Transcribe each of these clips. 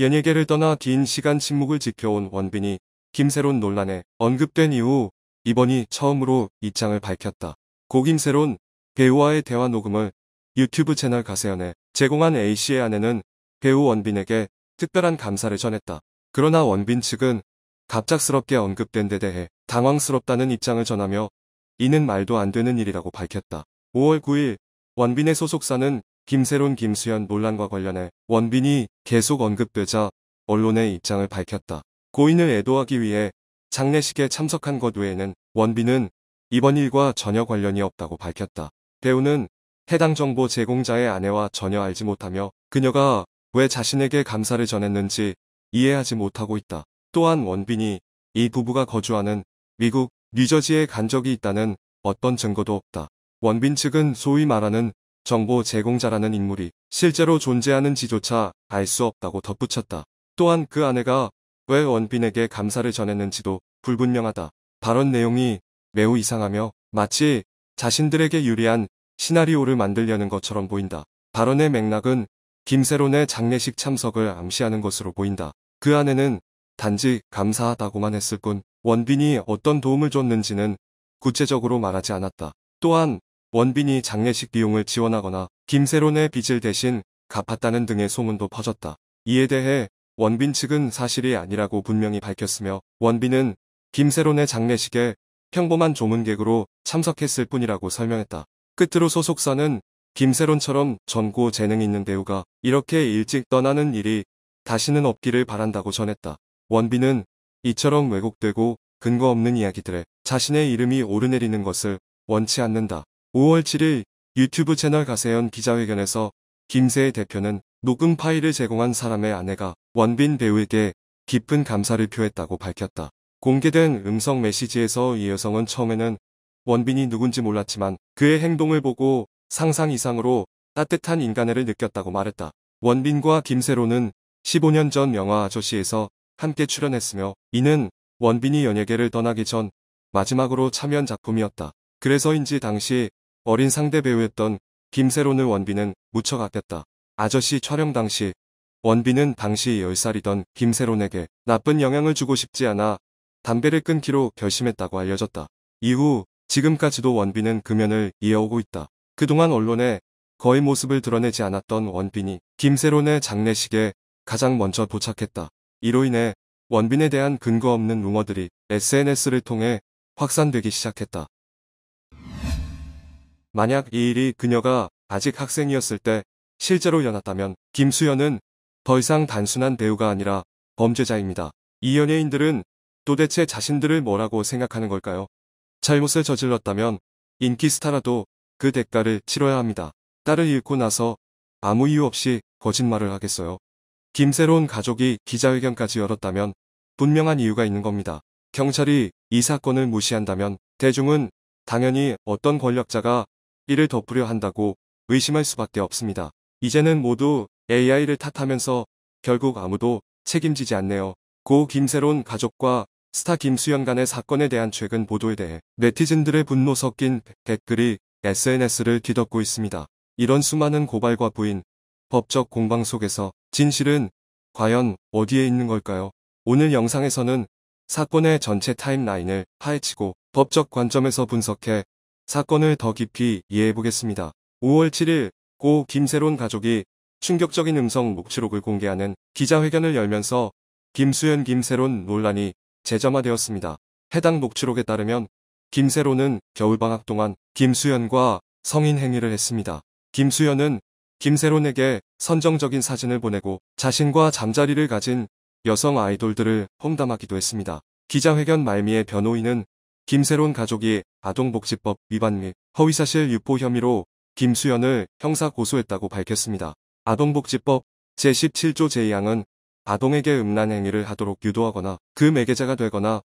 연예계를 떠나 긴 시간 침묵을 지켜온 원빈이 김새론 논란에 언급된 이후 이번이 처음으로 입장을 밝혔다. 고 김새론 배우와의 대화 녹음을 유튜브 채널 가세연에 제공한 A씨의 아내는 배우 원빈에게 특별한 감사를 전했다. 그러나 원빈 측은 갑작스럽게 언급된 데 대해 당황스럽다는 입장을 전하며 이는 말도 안 되는 일이라고 밝혔다. 5월 9일 원빈의 소속사는 김새론 김수현 논란과 관련해 원빈이 계속 언급되자 언론의 입장을 밝혔다. 고인을 애도하기 위해 장례식에 참석한 것 외에는 원빈은 이번 일과 전혀 관련이 없다고 밝혔다. 배우는 해당 정보 제공자의 아내와 전혀 알지 못하며 그녀가 왜 자신에게 감사를 전했는지 이해하지 못하고 있다. 또한 원빈이 이 부부가 거주하는 미국 뉴저지에 간 적이 있다는 어떤 증거도 없다. 원빈 측은 소위 말하는 정보 제공자라는 인물이 실제로 존재하는지조차 알 수 없다고 덧붙였다. 또한 그 아내가 왜 원빈에게 감사를 전했는지도 불분명하다. 발언 내용이 매우 이상하며 마치 자신들에게 유리한 시나리오를 만들려는 것처럼 보인다. 발언의 맥락은 김새론의 장례식 참석을 암시하는 것으로 보인다. 그 아내는 단지 감사하다고만 했을 뿐 원빈이 어떤 도움을 줬는지는 구체적으로 말하지 않았다. 또한 원빈이 장례식 비용을 지원하거나 김새론의 빚을 대신 갚았다는 등의 소문도 퍼졌다. 이에 대해 원빈 측은 사실이 아니라고 분명히 밝혔으며 원빈은 김새론의 장례식에 평범한 조문객으로 참석했을 뿐이라고 설명했다. 끝으로 소속사는 김새론처럼 젊고 재능 있는 배우가 이렇게 일찍 떠나는 일이 다시는 없기를 바란다고 전했다. 원빈은 이처럼 왜곡되고 근거 없는 이야기들에 자신의 이름이 오르내리는 것을 원치 않는다. 5월 7일 유튜브 채널 가세연 기자회견에서 김세혜 대표는 녹음 파일을 제공한 사람의 아내가 원빈 배우에게 깊은 감사를 표했다고 밝혔다. 공개된 음성 메시지에서 이 여성은 처음에는 원빈이 누군지 몰랐지만 그의 행동을 보고 상상 이상으로 따뜻한 인간애를 느꼈다고 말했다. 원빈과 김새론은 15년 전 영화 아저씨에서 함께 출연했으며 이는 원빈이 연예계를 떠나기 전 마지막으로 참여한 작품이었다. 그래서인지 당시 어린 상대 배우였던 김새론을 원빈은 무척 아꼈다. 아저씨 촬영 당시 원빈은 당시 10살이던 김새론에게 나쁜 영향을 주고 싶지 않아 담배를 끊기로 결심했다고 알려졌다. 이후 지금까지도 원빈은 금연을 이어오고 있다. 그동안 언론에 거의 모습을 드러내지 않았던 원빈이 김새론의 장례식에 가장 먼저 도착했다. 이로 인해 원빈에 대한 근거 없는 루머들이 SNS를 통해 확산되기 시작했다. 만약 이 일이 그녀가 아직 학생이었을 때 실제로 일어났다면 김수현은 더 이상 단순한 배우가 아니라 범죄자입니다. 이 연예인들은 도대체 자신들을 뭐라고 생각하는 걸까요? 잘못을 저질렀다면 인기 스타라도 그 대가를 치러야 합니다. 딸을 잃고 나서 아무 이유 없이 거짓말을 하겠어요. 김새론 가족이 기자회견까지 열었다면 분명한 이유가 있는 겁니다. 경찰이 이 사건을 무시한다면 대중은 당연히 어떤 권력자가 이를 덮으려 한다고 의심할 수밖에 없습니다. 이제는 모두 AI를 탓하면서 결국 아무도 책임지지 않네요. 고 김새론 가족과 스타 김수현 간의 사건에 대한 최근 보도에 대해 네티즌들의 분노 섞인 댓글이 SNS를 뒤덮고 있습니다. 이런 수많은 고발과 부인, 법적 공방 속에서 진실은 과연 어디에 있는 걸까요? 오늘 영상에서는 사건의 전체 타임라인을 파헤치고 법적 관점에서 분석해 사건을 더 깊이 이해해보겠습니다. 5월 7일 고 김새론 가족이 충격적인 음성 녹취록을 공개하는 기자회견을 열면서 김수현 김새론 논란이 재점화되었습니다. 해당 녹취록에 따르면 김새론은 겨울방학 동안 김수현과 성인 행위를 했습니다. 김수현은 김새론에게 선정적인 사진을 보내고 자신과 잠자리를 가진 여성 아이돌들을 험담하기도 했습니다. 기자회견 말미에 변호인은 김새론 가족이 아동복지법 위반 및 허위사실 유포 혐의로 김수현을 형사 고소했다고 밝혔습니다. 아동복지법 제17조 제2항은 아동에게 음란 행위를 하도록 유도하거나 그 매개자가 되거나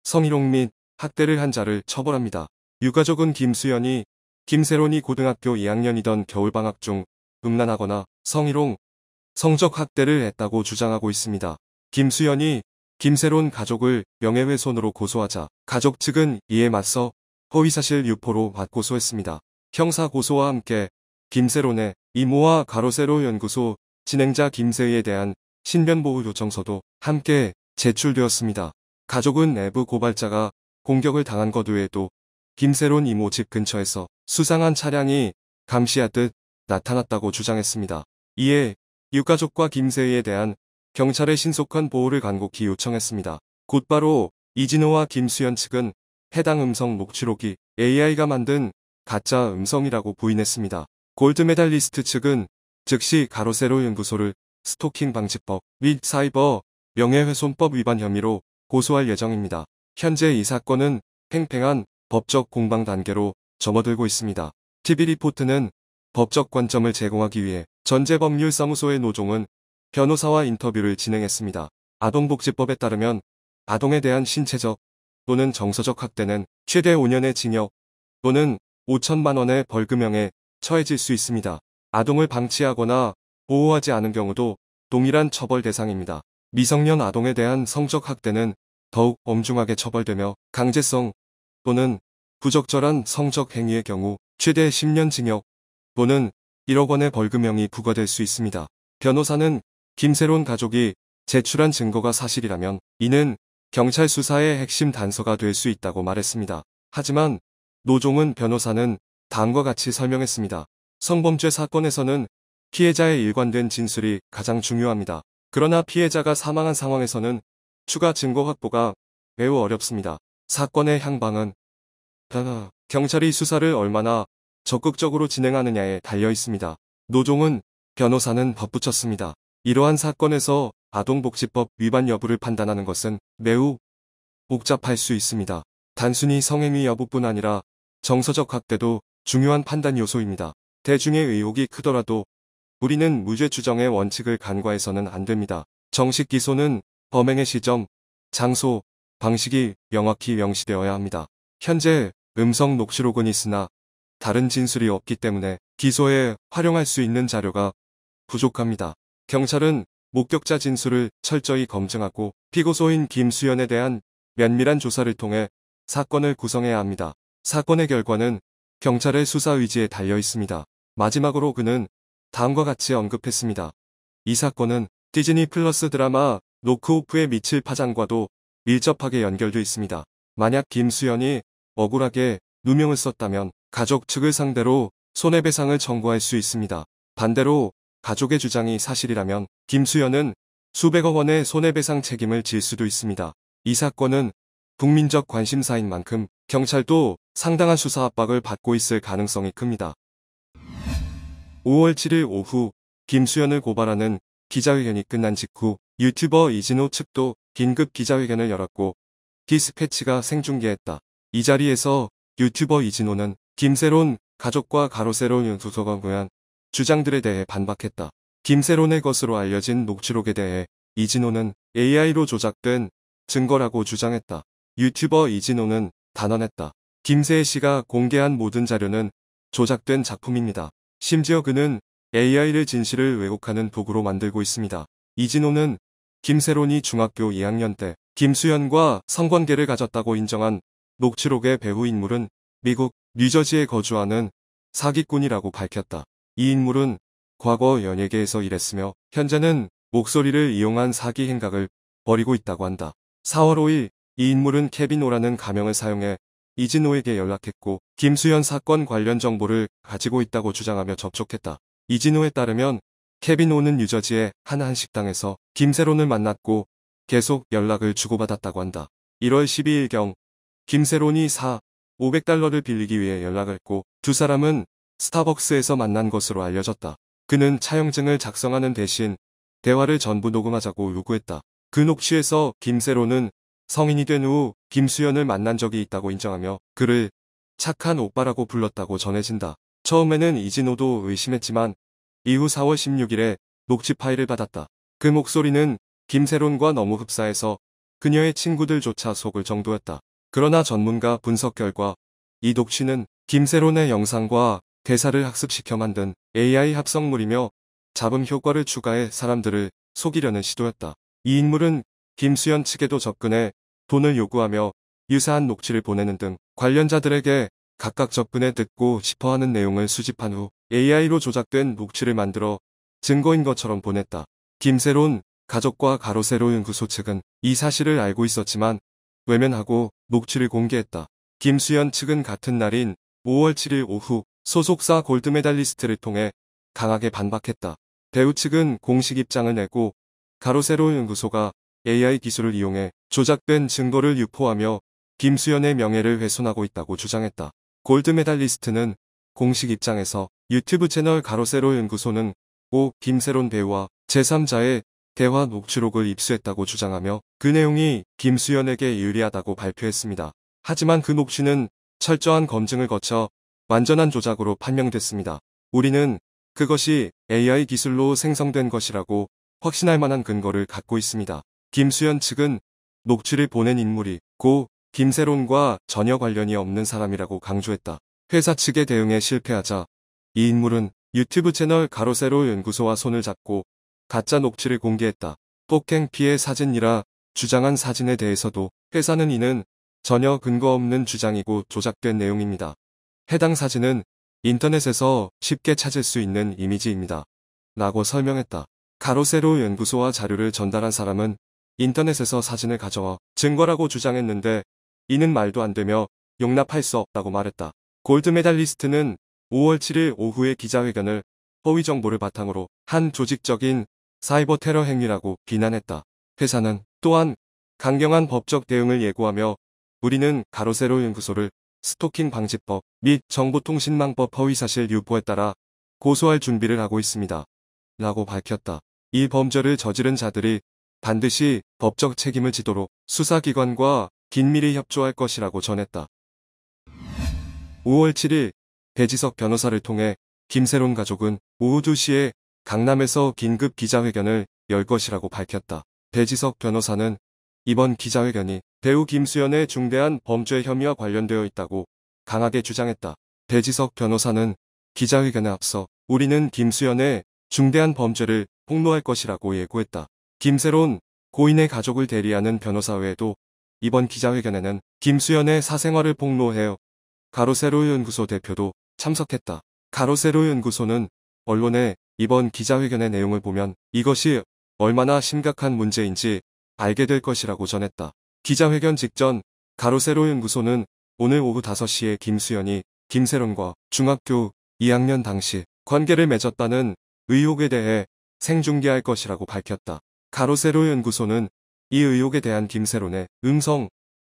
성희롱 및 학대를 한 자를 처벌합니다. 유가족은 김새론이 고등학교 2학년이던 겨울방학 중 음란하거나 성희롱, 성적 학대를 했다고 주장하고 있습니다. 김수현이 김새론 가족을 명예훼손으로 고소하자 가족 측은 이에 맞서 허위사실 유포로 맞고소했습니다. 형사 고소와 함께 김새론의 이모와 가로세로 연구소 진행자 김세희에 대한 신변보호 요청서도 함께 제출되었습니다. 가족은 내부 고발자가 공격을 당한 것 외에도 김세론 이모 집 근처에서 수상한 차량이 감시하듯 나타났다고 주장했습니다. 이에 유가족과 김세희에 대한 경찰의 신속한 보호를 간곡히 요청했습니다. 곧바로 이진호와 김수현 측은 해당 음성 녹취록이 AI가 만든 가짜 음성이라고 부인했습니다. 골드메달리스트 측은 즉시 가로세로 연구소를 스토킹 방지법 및 사이버 명예훼손법 위반 혐의로 고소할 예정입니다. 현재 이 사건은 팽팽한 법적 공방 단계로 접어들고 있습니다. TV리포트는 법적 관점을 제공하기 위해 전제법률사무소의 노종은 변호사와 인터뷰를 진행했습니다. 아동복지법에 따르면 아동에 대한 신체적 또는 정서적 학대는 최대 5년의 징역 또는 5천만 원의 벌금형에 처해질 수 있습니다. 아동을 방치하거나 보호하지 않은 경우도 동일한 처벌 대상입니다. 미성년 아동에 대한 성적 학대는 더욱 엄중하게 처벌되며 강제성 또는 부적절한 성적 행위의 경우 최대 10년 징역 또는 1억 원의 벌금형이 부과될 수 있습니다. 변호사는 김세론 가족이 제출한 증거가 사실이라면 이는 경찰 수사의 핵심 단서가 될 수 있다고 말했습니다. 하지만 노종은 변호사는 다음과 같이 설명했습니다. 성범죄 사건에서는 피해자의 일관된 진술이 가장 중요합니다. 그러나 피해자가 사망한 상황에서는 추가 증거 확보가 매우 어렵습니다. 사건의 향방은 경찰이 수사를 얼마나 적극적으로 진행하느냐에 달려 있습니다. 노종은 변호사는 덧붙였습니다. 이러한 사건에서 아동복지법 위반 여부를 판단하는 것은 매우 복잡할 수 있습니다. 단순히 성행위 여부뿐 아니라 정서적 학대도 중요한 판단 요소입니다. 대중의 의혹이 크더라도 우리는 무죄 추정의 원칙을 간과해서는 안 됩니다. 정식 기소는 범행의 시점, 장소, 방식이 명확히 명시되어야 합니다. 현재 음성 녹취록은 있으나 다른 진술이 없기 때문에 기소에 활용할 수 있는 자료가 부족합니다. 경찰은 목격자 진술을 철저히 검증하고 피고소인 김수현에 대한 면밀한 조사를 통해 사건을 구성해야 합니다. 사건의 결과는 경찰의 수사 의지에 달려 있습니다. 마지막으로 그는 다음과 같이 언급했습니다. 이 사건은 디즈니 플러스 드라마 노크오프의 미칠 파장과도 밀접하게 연결돼 있습니다. 만약 김수현이 억울하게 누명을 썼다면 가족 측을 상대로 손해배상을 청구할 수 있습니다. 반대로 가족의 주장이 사실이라면 김수현은 수백억 원의 손해배상 책임을 질 수도 있습니다. 이 사건은 국민적 관심사인 만큼 경찰도 상당한 수사 압박을 받고 있을 가능성이 큽니다. 5월 7일 오후 김수현을 고발하는 기자회견이 끝난 직후 유튜버 이진호 측도 긴급 기자회견을 열었고 디스패치가 생중계했다. 이 자리에서 유튜버 이진호는 김세론 가족과 가로세로 연구소가 고한 주장들에 대해 반박했다. 김세론의 것으로 알려진 녹취록에 대해 이진호는 AI로 조작된 증거라고 주장했다. 유튜버 이진호는 단언했다. 김세희 씨가 공개한 모든 자료는 조작된 작품입니다. 심지어 그는 AI를 진실을 왜곡하는 도구로 만들고 있습니다. 이진호는 김세론이 중학교 2학년 때 김수현과 성관계를 가졌다고 인정한 녹취록의 배후 인물은 미국 뉴저지에 거주하는 사기꾼이라고 밝혔다. 이 인물은 과거 연예계에서 일했으며 현재는 목소리를 이용한 사기 행각을 벌이고 있다고 한다. 4월 5일 이 인물은 케빈 오라는 가명을 사용해 이진호에게 연락했고 김수현 사건 관련 정보를 가지고 있다고 주장하며 접촉했다. 이진호에 따르면 케빈 오는 뉴저지의 한 한식당에서 김세론을 만났고 계속 연락을 주고받았다고 한다. 1월 12일경 김세론이 500달러를 빌리기 위해 연락을 했고 두 사람은 스타벅스에서 만난 것으로 알려졌다. 그는 차용증을 작성하는 대신 대화를 전부 녹음하자고 요구했다. 그 녹취에서 김세론은 성인이 된 후 김수현을 만난 적이 있다고 인정하며 그를 착한 오빠라고 불렀다고 전해진다. 처음에는 이진호도 의심했지만 이후 4월 16일에 녹취 파일을 받았다. 그 목소리는 김세론과 너무 흡사해서 그녀의 친구들조차 속을 정도였다. 그러나 전문가 분석 결과 이 녹취는 김세론의 영상과 대사를 학습시켜 만든 AI 합성물이며 잡음 효과를 추가해 사람들을 속이려는 시도였다. 이 인물은 김수현 측에도 접근해 돈을 요구하며 유사한 녹취를 보내는 등 관련자들에게 각각 접근해 듣고 싶어하는 내용을 수집한 후 AI로 조작된 녹취를 만들어 증거인 것처럼 보냈다. 김세론 가족과 가로세로 연구소 측은 이 사실을 알고 있었지만 외면하고 녹취를 공개했다. 김수현 측은 같은 날인 5월 7일 오후 소속사 골드메달리스트를 통해 강하게 반박했다. 배우 측은 공식 입장을 내고 가로세로 연구소가 AI 기술을 이용해 조작된 증거를 유포하며 김수현의 명예를 훼손하고 있다고 주장했다. 골드메달리스트는 공식 입장에서 유튜브 채널 가로세로 연구소는 고 김세론 배우와 제3자의 대화 녹취록을 입수했다고 주장하며 그 내용이 김수현에게 유리하다고 발표했습니다. 하지만 그 녹취는 철저한 검증을 거쳐 완전한 조작으로 판명됐습니다. 우리는 그것이 AI 기술로 생성된 것이라고 확신할 만한 근거를 갖고 있습니다. 김수현 측은 녹취를 보낸 인물이 고 김세론과 전혀 관련이 없는 사람이라고 강조했다. 회사 측의 대응에 실패하자 이 인물은 유튜브 채널 가로세로 연구소와 손을 잡고 가짜 녹취를 공개했다. 폭행 피해 사진이라 주장한 사진에 대해서도 회사는 이는 전혀 근거 없는 주장이고 조작된 내용입니다. 해당 사진은 인터넷에서 쉽게 찾을 수 있는 이미지입니다. 라고 설명했다. 가로세로 연구소와 자료를 전달한 사람은 인터넷에서 사진을 가져와 증거라고 주장했는데 이는 말도 안 되며 용납할 수 없다고 말했다. 골드메달리스트는 5월 7일 오후에 기자회견을 허위 정보를 바탕으로 한 조직적인 사이버 테러 행위라고 비난했다. 회사는 또한 강경한 법적 대응을 예고하며 우리는 가로세로 연구소를 스토킹 방지법 및 정보통신망법 허위사실 유포에 따라 고소할 준비를 하고 있습니다. 라고 밝혔다. 이 범죄를 저지른 자들이 반드시 법적 책임을 지도록 수사기관과 긴밀히 협조할 것이라고 전했다. 5월 7일 배지석 변호사를 통해 김세론 가족은 오후 2시에 강남에서 긴급 기자회견을 열 것이라고 밝혔다. 배지석 변호사는 이번 기자회견이 배우 김수현의 중대한 범죄 혐의와 관련되어 있다고 강하게 주장했다. 배지석 변호사는 기자회견에 앞서 우리는 김수현의 중대한 범죄를 폭로할 것이라고 예고했다. 김세론 고인의 가족을 대리하는 변호사 외에도 이번 기자회견에는 김수현의 사생활을 폭로해 가로세로 연구소 대표도 참석했다. 가로세로 연구소는 언론에 이번 기자회견의 내용을 보면 이것이 얼마나 심각한 문제인지 알게 될 것이라고 전했다. 기자회견 직전 가로세로 연구소는 오늘 오후 5시에 김수현이 김세론과 중학교 2학년 당시 관계를 맺었다는 의혹에 대해 생중계할 것이라고 밝혔다. 가로세로 연구소는 이 의혹에 대한 김세론의 음성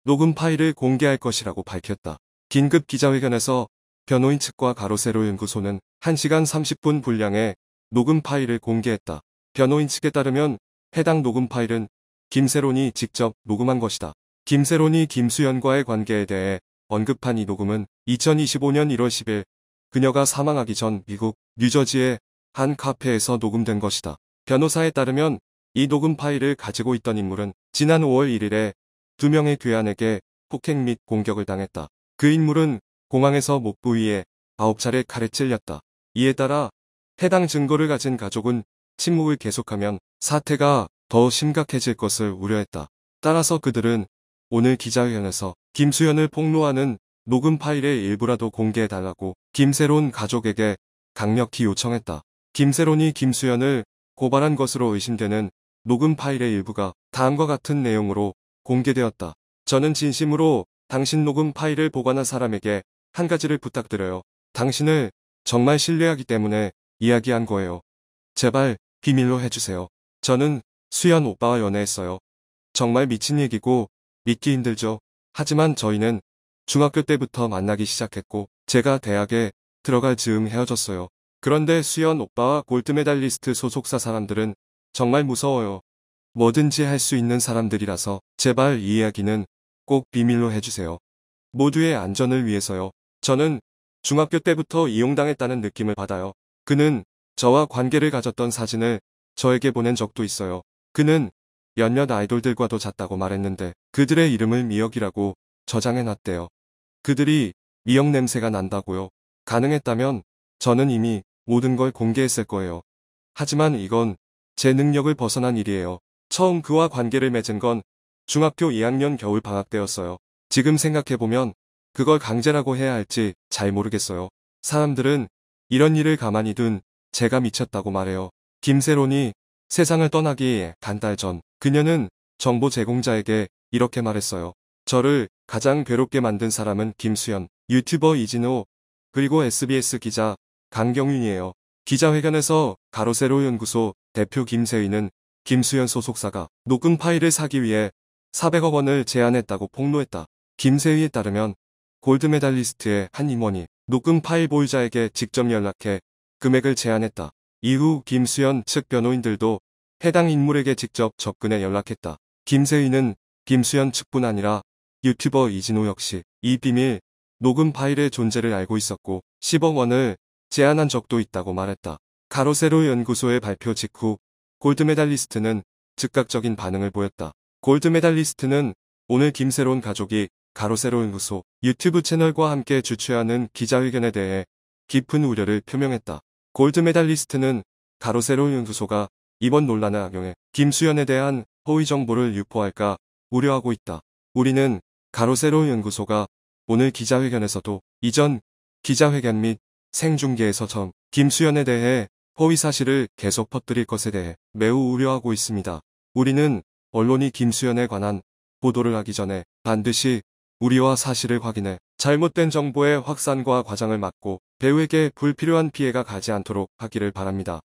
녹음 파일을 공개할 것이라고 밝혔다. 긴급 기자회견에서 변호인 측과 가로세로 연구소는 1시간 30분 분량의 녹음 파일을 공개했다. 변호인 측에 따르면 해당 녹음 파일은 김세론이 직접 녹음한 것이다. 김세론이 김수현과의 관계에 대해 언급한 이 녹음은 2025년 1월 10일 그녀가 사망하기 전 미국 뉴저지의 한 카페에서 녹음된 것이다. 변호사에 따르면 이 녹음 파일을 가지고 있던 인물은 지난 5월 1일에 2명의 괴한에게 폭행 및 공격을 당했다. 그 인물은 공항에서 목 부위에 9차례 칼에 찔렸다. 이에 따라 해당 증거를 가진 가족은 침묵을 계속하면 사태가 더 심각해질 것을 우려했다. 따라서 그들은 오늘 기자회견에서 김수현을 폭로하는 녹음 파일의 일부라도 공개해달라고 김세론 가족에게 강력히 요청했다. 김세론이 김수현을 고발한 것으로 의심되는 녹음 파일의 일부가 다음과 같은 내용으로 공개되었다. 저는 진심으로 당신 녹음 파일을 보관한 사람에게 한 가지를 부탁드려요. 당신을 정말 신뢰하기 때문에 이야기한 거예요. 제발 비밀로 해주세요. 저는 수현 오빠와 연애했어요. 정말 미친 얘기고 믿기 힘들죠. 하지만 저희는 중학교 때부터 만나기 시작했고 제가 대학에 들어갈 즈음 헤어졌어요. 그런데 수현 오빠와 골드메달리스트 소속사 사람들은 정말 무서워요. 뭐든지 할 수 있는 사람들이라서 제발 이 이야기는 꼭 비밀로 해주세요. 모두의 안전을 위해서요. 저는 중학교 때부터 이용당했다는 느낌을 받아요. 그는 저와 관계를 가졌던 사진을 저에게 보낸 적도 있어요. 그는 몇몇 아이돌들과도 잤다고 말했는데 그들의 이름을 미역이라고 저장해놨대요. 그들이 미역 냄새가 난다고요. 가능했다면 저는 이미 모든 걸 공개했을 거예요. 하지만 이건 제 능력을 벗어난 일이에요. 처음 그와 관계를 맺은 건 중학교 2학년 겨울 방학 때였어요. 지금 생각해보면 그걸 강제라고 해야 할지 잘 모르겠어요. 사람들은 이런 일을 가만히 둔 제가 미쳤다고 말해요. 김세론이 세상을 떠나기 한 달 전 그녀는 정보 제공자에게 이렇게 말했어요. 저를 가장 괴롭게 만든 사람은 김수현, 유튜버 이진호, 그리고 SBS 기자 강경윤이에요. 기자회견에서 가로세로 연구소 대표 김세희는 김수현 소속사가 녹음 파일을 사기 위해 400억 원을 제안했다고 폭로했다. 김세희에 따르면 골드메달리스트의 한 임원이 녹음 파일 보유자에게 직접 연락해 금액을 제안했다. 이후 김수현 측 변호인들도 해당 인물에게 직접 접근해 연락했다. 김세희는 김수현 측뿐 아니라 유튜버 이진호 역시 이 비밀 녹음 파일의 존재를 알고 있었고 10억 원을 제안한 적도 있다고 말했다. 가로세로 연구소의 발표 직후 골드메달리스트는 즉각적인 반응을 보였다. 골드메달리스트는 오늘 김세론 가족이 가로세로 연구소 유튜브 채널과 함께 주최하는 기자회견에 대해 깊은 우려를 표명했다. 골드메달리스트는 가로세로 연구소가 이번 논란을 악용해 김수현에 대한 허위 정보를 유포할까 우려하고 있다. 우리는 가로세로 연구소가 오늘 기자회견에서도 이전 기자회견 및 생중계에서 김수현에 대해 허위 사실을 계속 퍼뜨릴 것에 대해 매우 우려하고 있습니다. 우리는 언론이 김수현에 관한 보도를 하기 전에 반드시 우리와 사실을 확인해 잘못된 정보의 확산과 과장을 막고 배우에게 불필요한 피해가 가지 않도록 하기를 바랍니다.